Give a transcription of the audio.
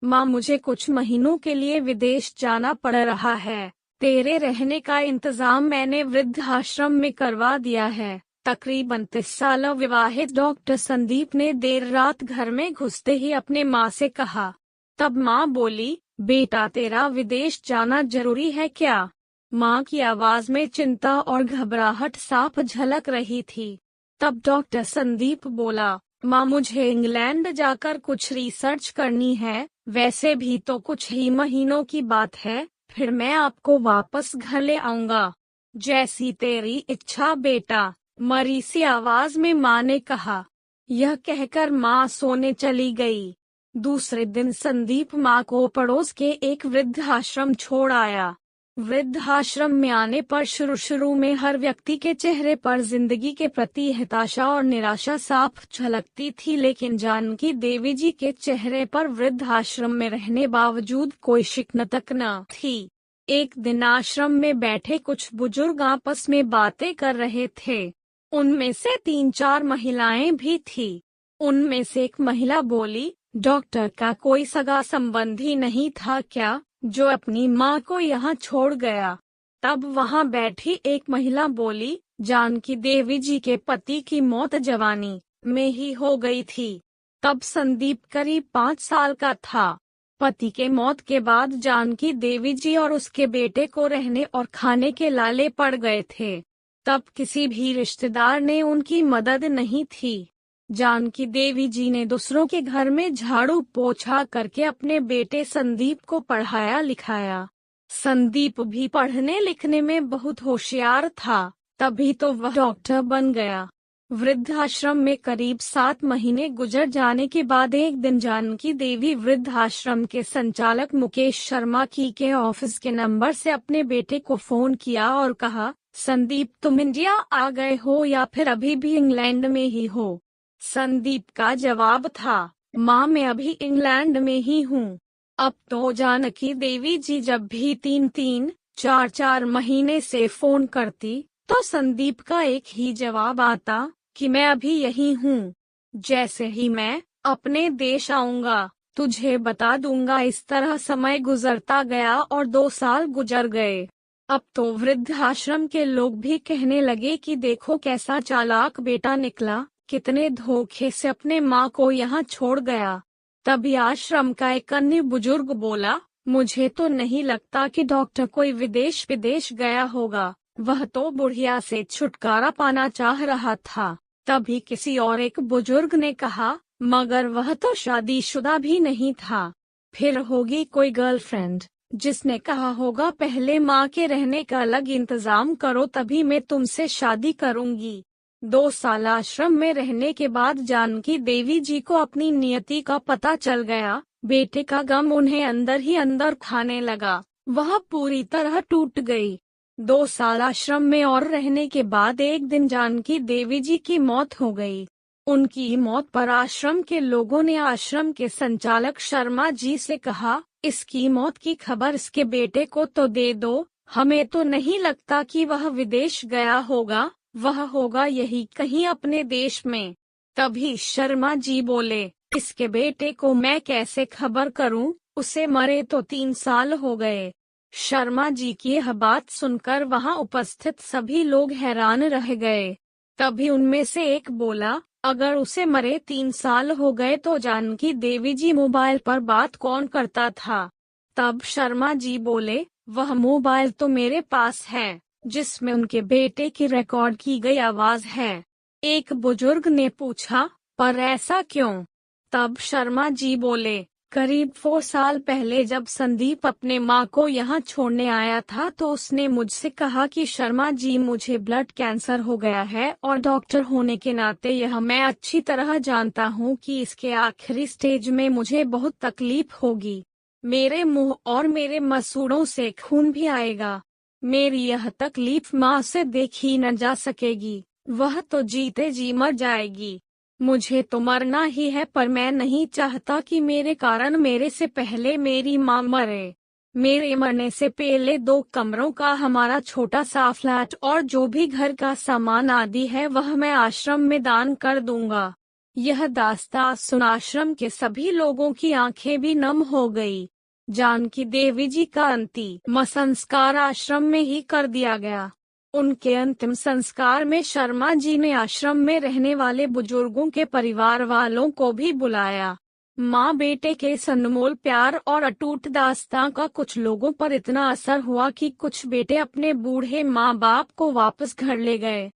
माँ मुझे कुछ महीनों के लिए विदेश जाना पड़ रहा है। तेरे रहने का इंतजाम मैंने वृद्धाश्रम में करवा दिया है। तकरीबन 30 साल विवाहित डॉक्टर संदीप ने देर रात घर में घुसते ही अपने माँ से कहा। तब माँ बोली, बेटा तेरा विदेश जाना जरूरी है क्या? माँ की आवाज में चिंता और घबराहट साफ झलक रही थी। तब डॉक्टर संदीप बोला, माँ मुझे इंग्लैंड जाकर कुछ रिसर्च करनी है। वैसे भी तो कुछ ही महीनों की बात है, फिर मैं आपको वापस घर ले आऊंगा। जैसी तेरी इच्छा बेटा, मरी सी आवाज में माँ ने कहा। यह कहकर माँ सोने चली गई। दूसरे दिन संदीप माँ को पड़ोस के एक वृद्धाश्रम छोड़ आया। वृद्धाश्रम में आने पर शुरू में हर व्यक्ति के चेहरे पर जिंदगी के प्रति हताशा और निराशा साफ झलकती थी, लेकिन जानकी देवी जी के चेहरे पर वृद्धाश्रम में रहने बावजूद कोई शिकनतक न थी। एक दिन आश्रम में बैठे कुछ बुजुर्ग आपस में बातें कर रहे थे। उनमें से 3-4 महिलाएं भी थी। उनमें से एक महिला बोली, डॉक्टर का कोई सगा संबंधी नहीं था क्या जो अपनी माँ को यहाँ छोड़ गया? तब वहाँ बैठी एक महिला बोली, जानकी देवी जी के पति की मौत जवानी में ही हो गई थी। तब संदीप करीब 5 साल का था। पति के मौत के बाद जानकी देवी जी और उसके बेटे को रहने और खाने के लाले पड़ गए थे। तब किसी भी रिश्तेदार ने उनकी मदद नहीं थी। जानकी देवी जी ने दूसरों के घर में झाड़ू पोछा करके अपने बेटे संदीप को पढ़ाया लिखाया। संदीप भी पढ़ने लिखने में बहुत होशियार था, तभी तो वह डॉक्टर बन गया। वृद्धाश्रम में करीब 7 महीने गुजर जाने के बाद एक दिन जानकी देवी वृद्धाश्रम के संचालक मुकेश शर्मा के ऑफिस के नंबर से अपने बेटे को फोन किया और कहा, संदीप तुम इंडिया आ गए हो या फिर अभी भी इंग्लैंड में ही हो? संदीप का जवाब था, माँ मैं अभी इंग्लैंड में ही हूँ। अब तो जानकी देवी जी जब भी 3-3, 4-4 महीने से फोन करती तो संदीप का एक ही जवाब आता कि मैं अभी यही हूँ। जैसे ही मैं अपने देश आऊंगा तुझे बता दूंगा। इस तरह समय गुजरता गया और 2 साल गुजर गए। अब तो वृद्धाश्रम के लोग भी कहने लगे कि देखो कैसा चालाक बेटा निकला, कितने धोखे से अपने माँ को यहाँ छोड़ गया। तभी आश्रम का एक अन्य बुजुर्ग बोला, मुझे तो नहीं लगता कि डॉक्टर कोई विदेश गया होगा, वह तो बुढ़िया से छुटकारा पाना चाह रहा था। तभी किसी और एक बुजुर्ग ने कहा, मगर वह तो शादीशुदा भी नहीं था, फिर होगी कोई गर्लफ्रेंड जिसने कहा होगा पहले माँ के रहने का अलग इंतजाम करो तभी मैं तुमसे शादी करूंगी। 2 साल आश्रम में रहने के बाद जानकी देवी जी को अपनी नियति का पता चल गया। बेटे का गम उन्हें अंदर ही अंदर खाने लगा। वह पूरी तरह टूट गई। 2 साल आश्रम में और रहने के बाद एक दिन जानकी देवी जी की मौत हो गई। उनकी मौत पर आश्रम के लोगों ने आश्रम के संचालक शर्मा जी से कहा, इसकी मौत की खबर इसके बेटे को तो दे दो, हमें तो नहीं लगता कि वह विदेश गया होगा, वह होगा यही कहीं अपने देश में। तभी शर्मा जी बोले, इसके बेटे को मैं कैसे खबर करूं, उसे मरे तो 3 साल हो गए। शर्मा जी की यह बात सुनकर वहां उपस्थित सभी लोग हैरान रह गए। तभी उनमें से एक बोला, अगर उसे मरे 3 साल हो गए तो जानकी देवी जी मोबाइल पर बात कौन करता था? तब शर्मा जी बोले, वह मोबाइल तो मेरे पास है जिसमें उनके बेटे की रिकॉर्ड की गई आवाज है। एक बुजुर्ग ने पूछा, पर ऐसा क्यों? तब शर्मा जी बोले, करीब 4 साल पहले जब संदीप अपने माँ को यहाँ छोड़ने आया था तो उसने मुझसे कहा कि शर्मा जी मुझे ब्लड कैंसर हो गया है और डॉक्टर होने के नाते यह मैं अच्छी तरह जानता हूँ कि इसके आखिरी स्टेज में मुझे बहुत तकलीफ होगी। मेरे मुंह और मेरे मसूड़ों से खून भी आएगा। मेरी यह तकलीफ माँ से देखी न जा सकेगी, वह तो जीते जी मर जाएगी। मुझे तो मरना ही है, पर मैं नहीं चाहता कि मेरे कारण मेरे से पहले मेरी माँ मरे। मेरे मरने से पहले 2 कमरों का हमारा छोटा सा फ्लैट और जो भी घर का सामान आदि है वह मैं आश्रम में दान कर दूंगा। यह दास्तां सुन आश्रम के सभी लोगों की आंखें भी नम हो गई। जानकी देवी जी का अंतिम संस्कार आश्रम में ही कर दिया गया। उनके अंतिम संस्कार में शर्मा जी ने आश्रम में रहने वाले बुजुर्गों के परिवार वालों को भी बुलाया। माँ बेटे के इस अनमोल प्यार और अटूट दास्तां का कुछ लोगों पर इतना असर हुआ कि कुछ बेटे अपने बूढ़े माँ बाप को वापस घर ले गए।